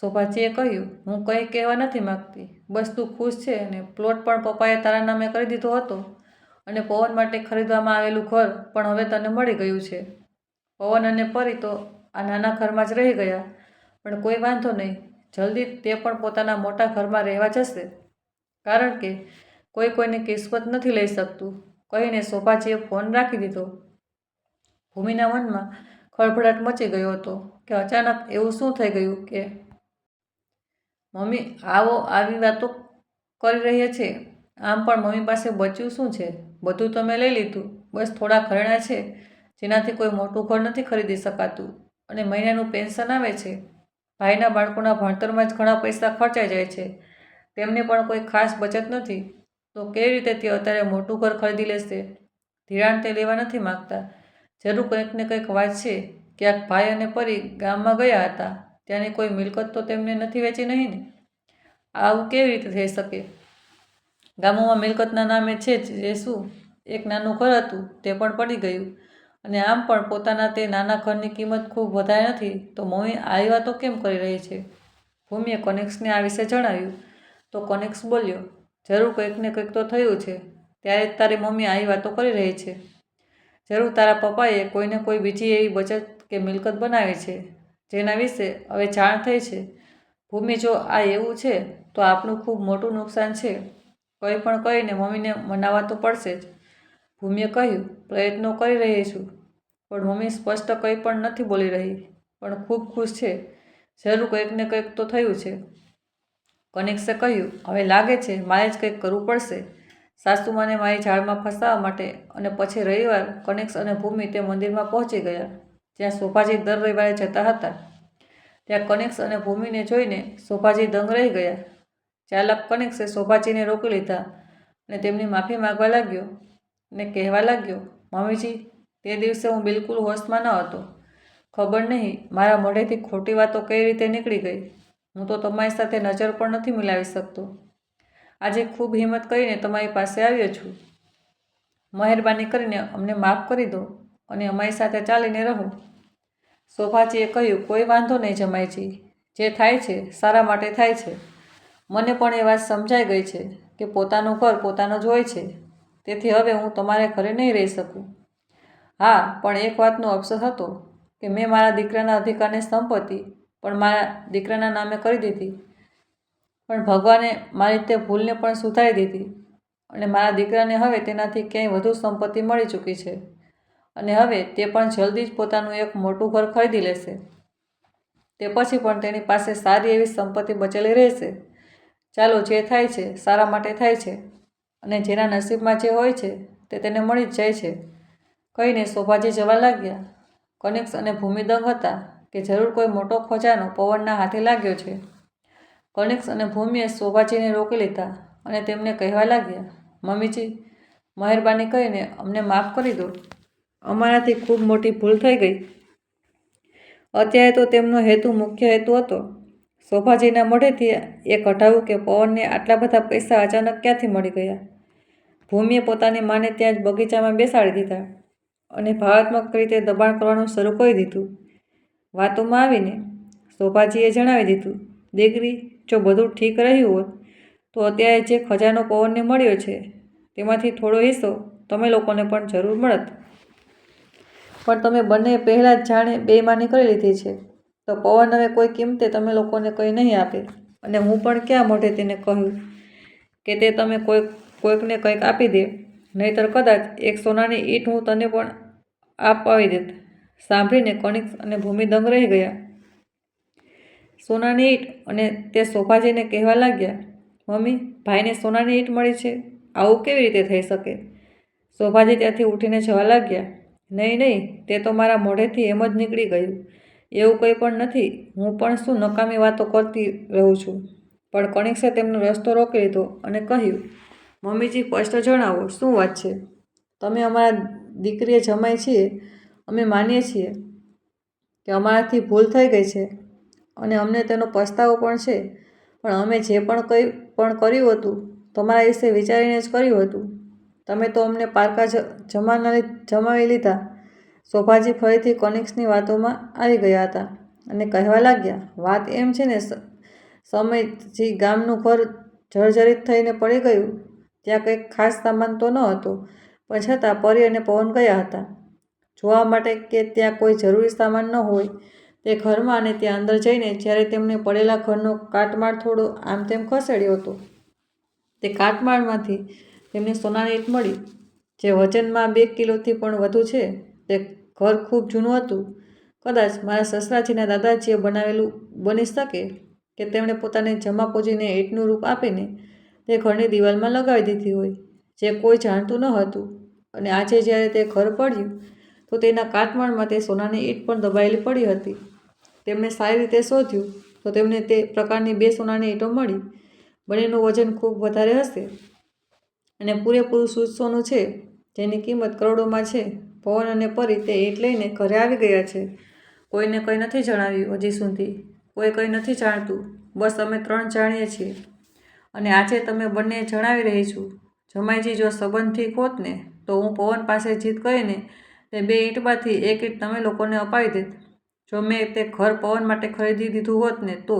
Speaker 1: શોભાજીએ કહ્યું, હું કંઈ કહેવા નથી માગતી. બસ તું ખુશ છે અને પ્લોટ પણ પપ્પાએ તારા નામે કરી દીધો હતો અને પવન માટે ખરીદવામાં આવેલું ઘર પણ હવે તને મળી ગયું છે. પવન અને પરી તો આ નાના ઘરમાં જ રહી ગયા, પણ કોઈ વાંધો નહીં, જલ્દી તે પણ પોતાના મોટા ઘરમાં રહેવા જશે. કારણ કે કોઈની કિસ્મત નથી લઈ શકતું. કહીને શોભાજીએ ફોન રાખી દીધો. ભૂમિના મનમાં ખળભળાટ મચી ગયો હતો કે અચાનક એવું શું થઈ ગયું કે મમ્મી આવી વાતો કરી રહ્યા છે. આમ પણ મમ્મી પાસે બચ્યું શું છે? બધું તો મેં લઈ લીધું. બસ થોડા ઘરેણાં છે જેનાથી કોઈ મોટું ઘર નથી ખરીદી શકાતું અને મહિનાનું પેન્શન આવે છે. ભાઈના બાળકોના ભણતરમાં જ ઘણા પૈસા ખર્ચાઈ જાય છે. તેમની પણ કોઈ ખાસ બચત નથી. તો કેવી રીતે તે અત્યારે મોટું ઘર ખરીદી લેશે? ધિરાણ તે લેવા નથી માગતા. જરૂર કંઈક ને કંઈક વાત છે. ક્યાંક ભાઈ અને પરી ગામમાં ગયા હતા, ત્યાંની કોઈ મિલકત તો તેમને નથી વેચી નહીં ને? આવું કેવી રીતે થઈ શકે? ગામોમાં મિલકતના નામે છે જે શું એક નાનું ઘર હતું તે પણ પડી ગયું, અને આમ પણ પોતાના તે નાના ઘરની કિંમત ખૂબ વધારે નથી, તો મમ્મી આવી વાતો કેમ કરી રહી છે? ભૂમિએ કનિષ્કને આ વિશે જણાવ્યું તો કનિષ્ક બોલ્યો, જરૂર કંઈક ને કંઈક તો થયું છે, ત્યારે જ તારી મમ્મી આવી વાતો કરી રહી છે. જરૂર તારા પપ્પાએ કોઈને કોઈ બીજી એવી બચત કે મિલકત બનાવી છે જેના વિશે હવે જાણ થઈ છે. ભૂમિ, જો આ એવું છે તો આપણું ખૂબ મોટું નુકસાન છે. કંઈ પણ કહીને મમ્મીને મનાવવા તો પડશે જ. ભૂમિએ કહ્યું, પ્રયત્નો કરી રહી છું, પણ મમ્મી સ્પષ્ટ કંઈ પણ નથી બોલી રહી, પણ ખૂબ ખુશ છે. જરૂર કંઈક ને કંઈક તો થયું છે. કનિષ્કે કહ્યું, હવે લાગે છે મારે જ કંઈક કરવું પડશે. સાસુમાને મારી જાળમાં ફસાવવા માટે. અને પછી રવિવાર કનિષ્ક અને ભૂમિ તે મંદિરમાં પહોંચી ગયા જ્યાં શોભાજી દર રવિવારે જતા હતા. ત્યાં કનિષ્ક અને ભૂમિને જોઈને શોભાજી દંગ રહી ગયા. ચાલાક કનિષ્કે શોભાજીને રોકી લીધા અને તેમની માફી માંગવા લાગ્યો અને કહેવા લાગ્યો, મમ્મીજી, તે દિવસે હું બિલકુલ હોશમાં ન હતો. ખબર નહીં મારા મોઢેથી ખોટી વાતો કઈ રીતે નીકળી ગઈ. હું તો તમારી સાથે નજર પણ નથી મિલાવી શકતો. આજે ખૂબ હિંમત કરીને તમારી પાસે આવ્યો છું. મહેરબાની કરીને અમને માફ કરી દો અને અમારી સાથે ચાલીને રહો. શોભાજીએ કહ્યું, કોઈ વાંધો નહીં જમાઈજી, જે થાય છે સારા માટે થાય છે. મને પણ એ વાત સમજાઈ ગઈ છે કે પોતાનું ઘર પોતાનું જ હોય છે, તેથી હવે હું તમારે ઘરે નહીં રહી શકું. હા, પણ એક વાતનો અફસોસ હતો કે મેં મારા દીકરાના અધિકારની સંપત્તિ પણ મારા દીકરાના નામે કરી દીધી, પણ ભગવાને મારી તે ભૂલને પણ સુધારી દીધી અને મારા દીકરાને હવે તેનાથી ક્યાંય વધુ સંપત્તિ મળી ચૂકી છે અને હવે તે પણ જલ્દી જ પોતાનું એક મોટું ઘર ખરીદી લેશે. તે પછી પણ તેની પાસે સારી એવી સંપત્તિ બચેલી રહેશે. ચાલો, જે થાય છે સારા માટે થાય છે અને જેના નસીબમાં જે હોય છે તે તેને મળી જ જાય છે. કહીને શોભાજી જવા લાગ્યા. કનિષ્ક અને ભૂમિ દંગ હતા કે જરૂર કોઈ મોટો ખજાનો પવનના હાથે લાગ્યો છે. કનિષ્ક અને ભૂમિએ શોભાજીને રોકી લીધા અને તેમને કહેવા લાગ્યા, મમ્મીજી, મહેરબાની કરીને અમને માફ કરી દો. અમારાથી ખૂબ મોટી ભૂલ થઈ ગઈ. અત્યારે તો તેમનો મુખ્ય હેતુ હતો શોભાજીના મોઢેથી એ કઢાવવું કે પવનને આટલા બધા પૈસા અચાનક ક્યાંથી મળી ગયા. ભૂમિએ પોતાની માને ત્યાં જ બગીચામાં બેસાડી દીધા અને ભાવનાત્મક રીતે દબાણ કરવાનું શરૂ કરી દીધું. વાતોમાં આવીને શોભાજીએ જણાવી દીધું, દીકરી, જો બધું ઠીક રહ્યું હોત તો અત્યારે જે ખજાનો પવનને મળ્યો છે તેમાંથી થોડો હિસ્સો તમે લોકોને પણ જરૂર મળત. પણ તમે બંને પહેલાં જ જાણે બેઈમાની કરી લીધી છે, તો પવન હવે કોઈ કિંમતે તમે લોકોને કંઈ નહીં આપે. અને હું પણ ક્યાં મોઢે તેને કહ્યું કે તે તમે કોઈકને કંઈક આપી દે, નહીંતર કદાચ એક સોનાની ઈંટ હું તને પણ અપાવી દેત. સાંભળીને કનિષ્ક અને ભૂમિ દંગ રહી ગયા. સોનાની ઈંટ? અને તે શોભાજીને કહેવા લાગ્યા, મમ્મી, ભાઈને સોનાની ઈંટ મળી છે? આવું કેવી રીતે થઈ શકે? શોભાજી ત્યાંથી ઉઠીને જવા લાગ્યા. નહીં નહીં, તે તો મારા મોઢેથી એમ જ નીકળી ગયું. એવું કંઈ પણ નથી. હું પણ શું નકામી વાતો કરતી રહું છું. પણ કનિષ્કે તેમનો રસ્તો રોકી લીધો અને કહ્યું, મમ્મીજી, સ્પષ્ટ જણાવો, શું વાત છે? તમે અમારા દીકરીએ જમાઈ છીએ. અમે માનીએ છીએ કે અમારાથી ભૂલ થઈ ગઈ છે અને અમને તેનો પસ્તાવો પણ છે, પણ અમે જે પણ કંઈ પણ કર્યું હતું તમારા વિશે વિચારીને જ કર્યું હતું. તમે તો અમને પારકા જમાવી લીધા. શોભાજી ફરીથી કનિષ્કની વાતોમાં આવી ગયા હતા અને કહેવા લાગ્યા, વાત એમ છે ને સમયજી, ગામનું ઘર જર્જરિત થઈને પડી ગયું. ત્યાં કંઈક ખાસ સામાન તો ન હતો, પણ છતાં પરી અને પવન ગયા હતા જોવા માટે કે ત્યાં કોઈ જરૂરી સામાન ન હોય તે ઘરમાં, અને ત્યાં અંદર જઈને જ્યારે તેમણે પડેલા ઘરનો કાટમાળ થોડો આમ તેમ ખસેડ્યો હતો, તે કાટમાળમાંથી તેમને સોનાની ઈંટ મળી, જે વજનમાં 2 કિલોથી પણ વધુ છે. તે ઘર ખૂબ જૂનું હતું. કદાચ મારા સસરાજીના દાદાજીએ બનાવેલું બની શકે કે તેમણે પોતાની જમાપુંજીને ઈંટનું રૂપ આપીને તે ઘરની દિવાલમાં લગાવી દીધી હોય, જે કોઈ જાણતું ન હતું. અને આજે જ્યારે તે ઘર પડ્યું તો તેના કાટમાળમાં તે સોનાની ઈંટ પણ દબાયેલી પડી હતી. તેમણે સારી રીતે શોધ્યું તો તેમને તે પ્રકારની 2 સોનાની ઈંટો મળી. બંનેનું વજન ખૂબ વધારે હશે અને પૂરેપૂરું શુદ્ધ સોનું છે, જેની કિંમત કરોડોમાં છે. પવન અને પરી તે ઈંટ લઈને ઘરે આવી ગયા છે. કોઈને કંઈ નથી જણાવ્યું હજી સુધી. કોઈ કંઈ નથી જાણતું. બસ અમે 3 જાણીએ છીએ. અને આજે તમે બંને જણાવી રહી છું. જમાઈજી, જો સંબંધ ઠીક હોત ને તો હું પવન પાસે જીત કરીને તે 2 ઈંટમાંથી 1 ઈંટ તમે લોકોને અપાવી દેત. જો મેં તે ઘર પવન માટે ખરીદી દીધું હોત ને તો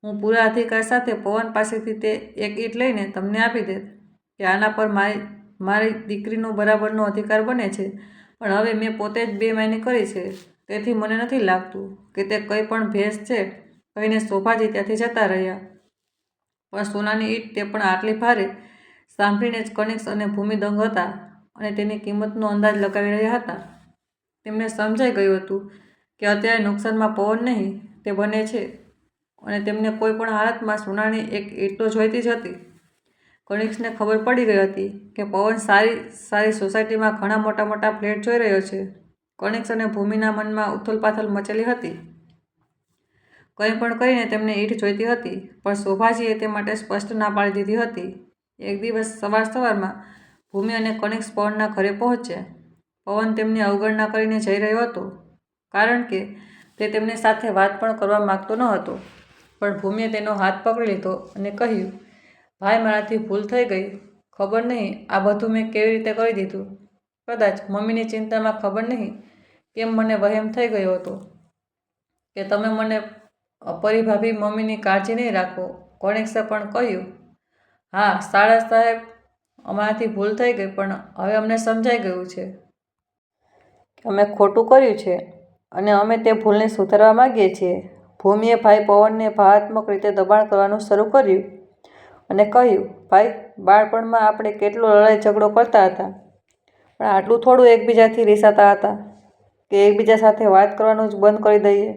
Speaker 1: હું પૂરા અધિકાર સાથે પવન પાસેથી તે 1 ઈંટ લઈને તમને આપી દેત કે આના પર મારી દીકરીનો બરાબરનો અધિકાર બને છે. પણ હવે મેં પોતે જ બેઈમાની કરી છે, તેથી મને નથી લાગતું કે તે કંઈ પણ ભેસ છે, કહીને શોભાજી ત્યાંથી જતા રહ્યા. પણ સોનાની ઈંટ, તે પણ આટલી ભારે, સાંભળીને જ કનિષ્ક અને ભૂમિ દંગ હતા અને તેની કિંમતનો અંદાજ લગાવી રહ્યા હતા. તેમને સમજાઈ ગયું હતું કે અત્યારે નુકસાનમાં પવન નહીં, તે બંને છે અને તેમને કોઈ પણ હાલતમાં સોનાની 1 ઈંટ તો જોઈતી જ હતી. કનિષ્કને ખબર પડી ગઈ હતી કે પવન સારી સોસાયટીમાં ઘણા મોટા ફ્લેટ જોઈ રહ્યો છે. કનિષ્ક અને ભૂમિના મનમાં ઉથલપાથલ મચેલી હતી. કંઈ પણ કરીને તેમને ઈંટ જોઈતી હતી, પણ શોભાજીએ તે માટે સ્પષ્ટ ના પાડી દીધી હતી. એક દિવસ સવારમાં ભૂમિ અને કનિષ્ક પવનના ઘરે પહોંચ્યા. પવન તેમની અવગણના કરીને જઈ રહ્યો હતો, કારણ કે તે તેમની સાથે વાત પણ કરવા માંગતો ન હતો. પણ ભૂમિએ તેનો હાથ પકડી લીધો અને કહ્યું, ભાઈ, મારાથી ભૂલ થઈ ગઈ. ખબર નહીં આ બધું મેં કેવી રીતે કરી દીધું. કદાચ મમ્મીની ચિંતામાં ખબર નહીં કેમ મને વહેમ થઈ ગયો હતો કે તમે મને પરિભાભી મમ્મીની કાળજી નહીં રાખો. કનિષ્કે પણ કહ્યું, હા શાળા સાહેબ, અમારાથી ભૂલ થઈ ગઈ, પણ હવે અમને સમજાઈ ગયું છે કે અમે ખોટું કર્યું છે અને અમે તે ભૂલને સુધારવા માંગીએ છીએ. ભૂમિએ ભાઈ પવનને ભાવનાત્મક રીતે દબાણ કરવાનું શરૂ કર્યું અને કહ્યું, ભાઈ, બાળપણમાં આપણે કેટલો લડાઈ ઝઘડો કરતા હતા, પણ આટલું થોડું એકબીજાથી રીસાતા હતા કે એકબીજા સાથે વાત કરવાનું જ બંધ કરી દઈએ.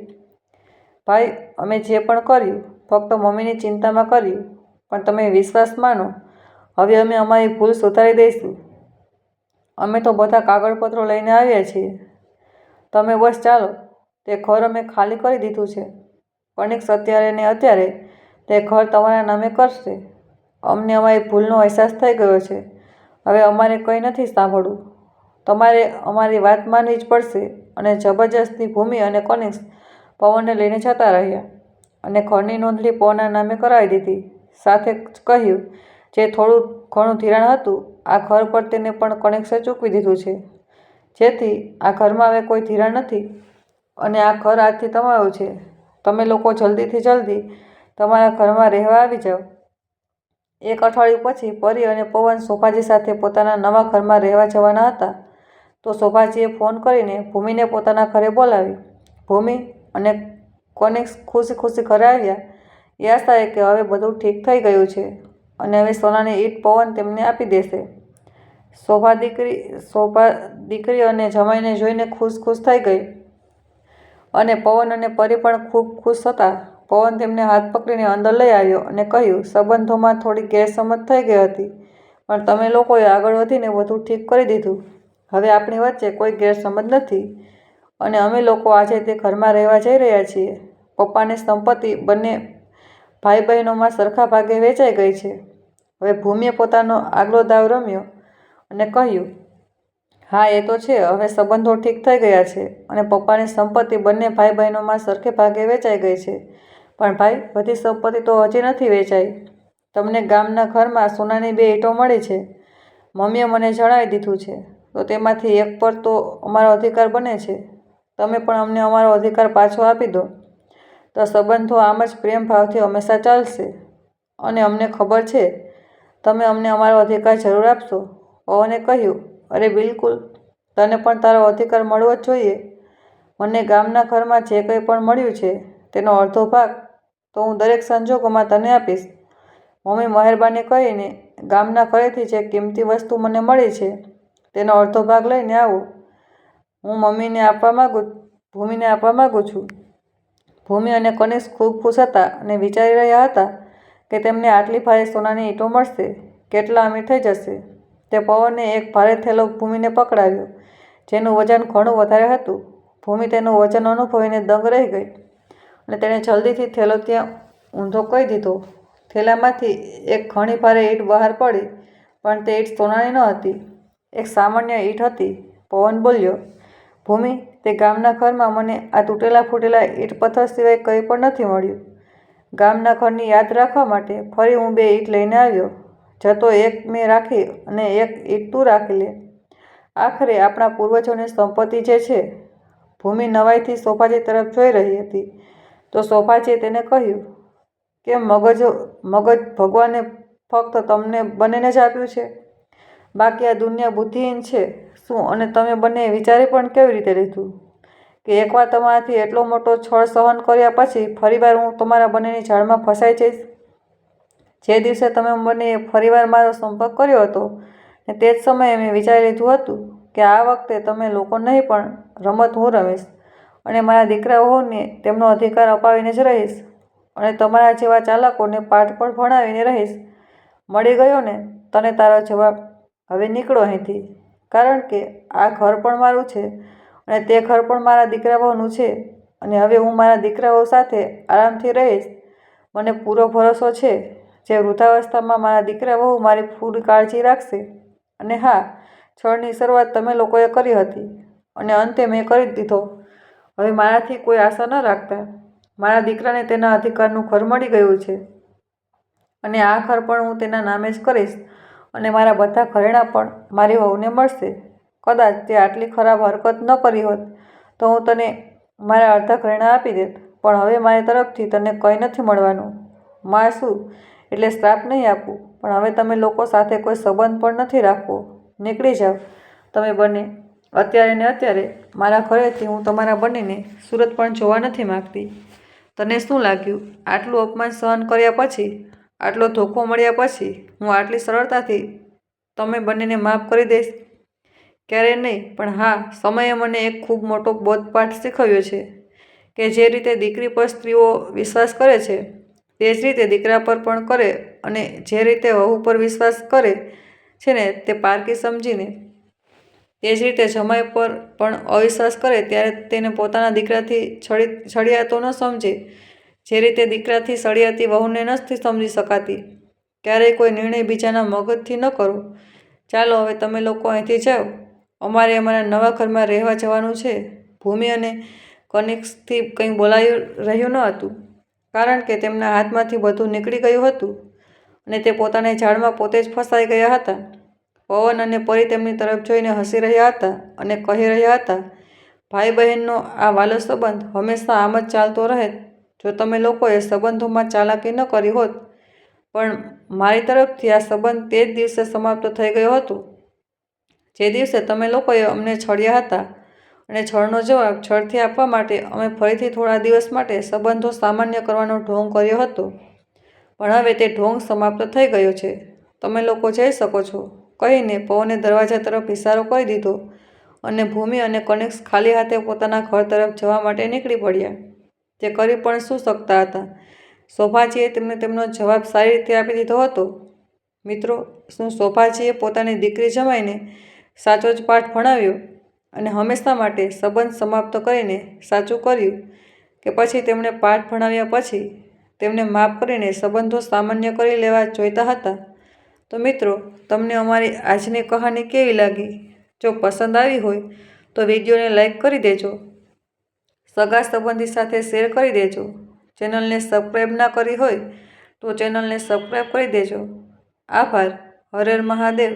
Speaker 1: ભાઈ, અમે જે પણ કર્યું ફક્ત મમ્મીની ચિંતામાં કર્યું, પણ તમે વિશ્વાસ માનો, હવે અમે અમારી ભૂલ સુધારી દઈશું. અમે તો બધા કાગળપત્રો લઈને આવ્યા છીએ. તમે બસ ચાલો. તે ઘર અમે ખાલી કરી દીધું છે. કનિષ્ક અત્યારે ને અત્યારે તે ઘર તમારા નામે કરશે. અમને અમારી ભૂલનો અહેસાસ થઈ ગયો છે. હવે અમારે કંઈ નથી સાંભળવું. તમારે અમારી વાત માનવી જ પડશે. અને જબરજસ્તી ભૂમિ અને કનિષ્ક પવનને લઈને જતા રહ્યા અને ઘરની નોંધણી પવનના નામે કરાવી દીધી. સાથે જ કહ્યું, જે થોડું ઘણું ધિરાણ હતું, આ ઘર પર તેને પણ કનિષ્કે ચૂકવી દીધું છે. જેથી આ ઘરમાં હવે કોઈ ધિરાણ નથી અને આ ઘર આજથી તમારું છે. તમે લોકો જલ્દીથી જલ્દી તમારા ઘરમાં રહેવા આવી જાઓ. 1 અઠવાડિયું પછી પરી અને પવન શોભાજી સાથે પોતાના નવા ઘરમાં રહેવા જવાના હતા, તો શોભાજીએ ફોન કરીને ભૂમિને પોતાના ઘરે બોલાવી. ભૂમિ અને કનિષ્ક ખુશી ઘરે આવ્યા, એ આશાએ કે હવે બધું ઠીક થઈ ગયું છે અને હવે સોનાની ઈંટ પવન તેમને આપી દેશે. શોભા દીકરી અને જમાઈને જોઈને ખુશ થઈ ગઈ અને પવન અને પરી પણ ખૂબ ખુશ હતા. પવન તેમને હાથ પકડીને અંદર લઈ આવ્યો અને કહ્યું, સંબંધોમાં થોડી ગેરસમજ થઈ ગઈ હતી, પણ તમે લોકોએ આગળ વધીને બધું ઠીક કરી દીધું. હવે આપણી વચ્ચે કોઈ ગેરસમજ નથી અને અમે લોકો આજે તે ઘરમાં રહેવા જઈ રહ્યા છીએ. પપ્પાની સંપત્તિ બંને ભાઈ બહેનોમાં સરખા ભાગે વહેંચાઈ ગઈ છે. હવે ભૂમિએ પોતાનો આગલો દાવ રમ્યો અને કહ્યું, હા એ તો છે, હવે સંબંધો ઠીક થઈ ગયા છે અને પપ્પાની સંપત્તિ બંને ભાઈ બહેનોમાં સરખે ભાગે વહેંચાઈ ગઈ છે. પણ ભાઈ, બધી સંપત્તિ તો હજી નથી વહેંચાઈ. તમને ગામના ઘરમાં સોનાની 2 ઈંટો મળી છે. મમ્મીએ મને જણાવી દીધું છે, તો તેમાંથી 1 પર તો અમારો અધિકાર બને છે. તમે પણ અમને અમારો અધિકાર પાછો આપી દો, તો સંબંધો આમ જ પ્રેમ ભાવથી હંમેશા ચાલશે. અને અમને ખબર છે તમે અમને અમારો અધિકાર જરૂર આપશો. પવને કહ્યું, અરે બિલકુલ, તને પણ તારો અધિકાર મળવો જ જોઈએ. મને ગામના ઘરમાં જે કંઈ પણ મળ્યું છે તેનો અડધો ભાગ તો હું દરેક સંજોગોમાં તને આપીશ. મમ્મી મહેરબાની કરીને ગામના ઘરેથી જે કિંમતી વસ્તુ મને મળી છે તેનો અડધો ભાગ લઈને આવો. હું ભૂમિને આપવા માંગુ છું. ભૂમિ અને કનિષ્ક ખૂબ ખુશ હતા અને વિચારી રહ્યા હતા કે તેમને આટલી ભારે સોનાની ઈંટો મળશે, કેટલા અમીર થઈ જશે. તે પવને એક ભારે થેલો ભૂમિને પકડાવ્યો, જેનું વજન ઘણું વધારે હતું. ભૂમિ તેનું વજન અનુભવીને દંગ રહી ગઈ અને તેણે જલ્દીથી થેલો ત્યાં ઊંધો કરી દીધો. થેલામાંથી એક ઘણી ભારે ઈંટ બહાર પડી, પણ તે ઈંટ સોનાની ન હતી, એક સામાન્ય ઈંટ હતી. પવન બોલ્યો, ભૂમિ, તે ગામના ઘરમાં મને આ તૂટેલા ફૂટેલા ઈંટ પથ્થર સિવાય કંઈ પણ નથી મળ્યું. ગામના ઘરની યાદ રાખવા માટે ફરી હું 2 ઈંટ લઈને આવ્યો. જતો એક મેં રાખી અને એક ઈંટ તું રાખી લે. આખરે આપણા પૂર્વજોની સંપત્તિ જે છે. ભૂમિ નવાઈથી સોભાજી તરફ જોઈ રહી હતી તો સોભાજીએ તેને કહ્યું કે મગજ ભગવાને ફક્ત તમને બંનેને જ આપ્યું છે? બાકી આ દુનિયા બુદ્ધિહીન છે શું? અને તમે બંને વિચારી પણ કેવી રીતે લીધું કે એકવાર તમારાથી એટલો મોટો છળ સહન કર્યા પછી ફરીવાર હું તમારા બંનેની જાળમાં ફસાઈ જઈશ? જે દિવસે તમે બંનેએ ફરીવાર મારો સંપર્ક કર્યો હતો ને તે જ સમયે મેં વિચારી લીધું હતું કે આ વખતે તમે લોકો નહીં પણ રમત હું રમીશ અને મારા દીકરાઓને તેમનો અધિકાર અપાવીને જ રહીશ અને તમારા જેવા ચાલાકોને પાઠ પણ ભણાવીને રહીશ. મળી ગયો ને તને તારો જવાબ? હવે નીકળો અહીંથી, કારણ કે આ ઘર પણ મારું છે અને તે ઘર પણ મારા દીકરાઓનું છે અને હવે હું મારા દીકરાઓ સાથે આરામથી રહીશ. મને પૂરો ભરોસો છે જે વૃદ્ધાવસ્થામાં મારા દીકરાઓ મારી પૂરી કાળજી રાખશે. અને હા, છળની શરૂઆત તમે લોકોએ કરી હતી અને અંતે મેં કરી દીધો. હવે મારાથી કોઈ આશા ન રાખતા. મારા દીકરાને તેના અધિકારનું ઘર મળી ગયું છે અને આ ઘર પણ હું તેના નામે જ કરીશ અને મારા બધા ઘરેણાં પણ મારી વહુને મળશે. કદાચ તે આટલી ખરાબ હરકત ન કરી હોત તો હું તને મારા અડધા ઘરેણાં આપી દેત, પણ હવે મારી તરફથી તને કંઈ નથી મળવાનું. માં શું એટલે શ્રાપ નહીં આપું, પણ હવે તમે લોકો સાથે કોઈ સંબંધ પણ નથી રાખવો. નીકળી જાઓ તમે બંને અત્યારે ને અત્યારે મારા ઘરેથી. હું તમારા બંનેને સુરત પણ જોવા નથી માગતી. તને શું લાગ્યું આટલું અપમાન સહન કર્યા પછી, આટલો ધોખો મળ્યા પછી હું આટલી સરળતાથી તમે બંનેને માફ કરી દઈશ? ક્યારેય નહીં. પણ હા, સમયે મને એક ખૂબ મોટો બોધપાઠ શીખવ્યો છે કે જે રીતે દીકરી પર સ્ત્રીઓ વિશ્વાસ કરે છે તે જ રીતે દીકરા પર પણ કરે અને જે રીતે વહુ પર વિશ્વાસ કરે છે ને તે પારકી સમજીને, તે જ રીતે જમાઈ પર પણ અવિશ્વાસ કરે ત્યારે તેને પોતાના દીકરાથી છળિયાતો ન સમજે. જે રીતે દીકરાથી સળિયાતી વહુને નથી સમજી શકાતી. ક્યારેય કોઈ નિર્ણય બીજાના મગજથી ન કરો. ચાલો હવે તમે લોકો અહીંથી જાઓ. અમારે અમારા નવા ઘરમાં રહેવા જવાનું છે. ભૂમિ અને કનિષ્કથી કંઈ બોલાયું રહ્યું ન હતું કારણ કે તેમના હાથમાંથી બધું નીકળી ગયું હતું અને તે પોતાની જાળમાં પોતે જ ફસાઈ ગયા હતા. પવન અને પરી તેમની તરફ જોઈને હસી રહ્યા હતા અને કહી રહ્યા હતા, ભાઈ બહેનનો આ વાલો સંબંધ હંમેશા આમ જ ચાલતો રહે જો તમે લોકોએ સંબંધોમાં ચાલાકી ન કરી હોત. પણ મારી તરફથી આ સંબંધ તે જ દિવસે સમાપ્ત થઈ ગયો હતો જે દિવસે તમે લોકોએ અમને છળ્યા હતા અને છળનો જવાબ છળથી આપવા માટે અમે ફરીથી થોડા દિવસ માટે સંબંધો સામાન્ય કરવાનો ઢોંગ કર્યો હતો. પણ હવે તે ઢોંગ સમાપ્ત થઈ ગયો છે. તમે લોકો જઈ શકો છો કહીને પવને દરવાજા તરફ ઇશારો કરી દીધો અને ભૂમિ અને કનિષ્ક ખાલી હાથે પોતાના ઘર તરફ જવા માટે નીકળી પડ્યા. તે કરી પણ શું શકતા હતા? સોભાજીએ તેમને તેમનો જવાબ સારી રીતે આપી દીધો હતો. મિત્રો, શું સોભાજીએ પોતાની દીકરી જમાઈને સાચો જ પાઠ ભણાવ્યો અને હંમેશા માટે સંબંધ સમાપ્ત કરીને સાચું કર્યું કે પછી તેમણે પાઠ ભણાવ્યા પછી તેમને માફ કરીને સંબંધો સામાન્ય કરી લેવા જોઈતા હતા? તો મિત્રો, તમને અમારી આજની કહાની કેવી લાગી? જો પસંદ આવી હોય તો વિડીયોને લાઈક કરી દેજો, સગા સંબંધી સાથે શેર કરી દેજો. ચેનલને સબસ્ક્રાઈબ ના કરી હોય તો ચેનલને સબસ્ક્રાઈબ કરી દેજો. આભાર. હર હર મહાદેવ.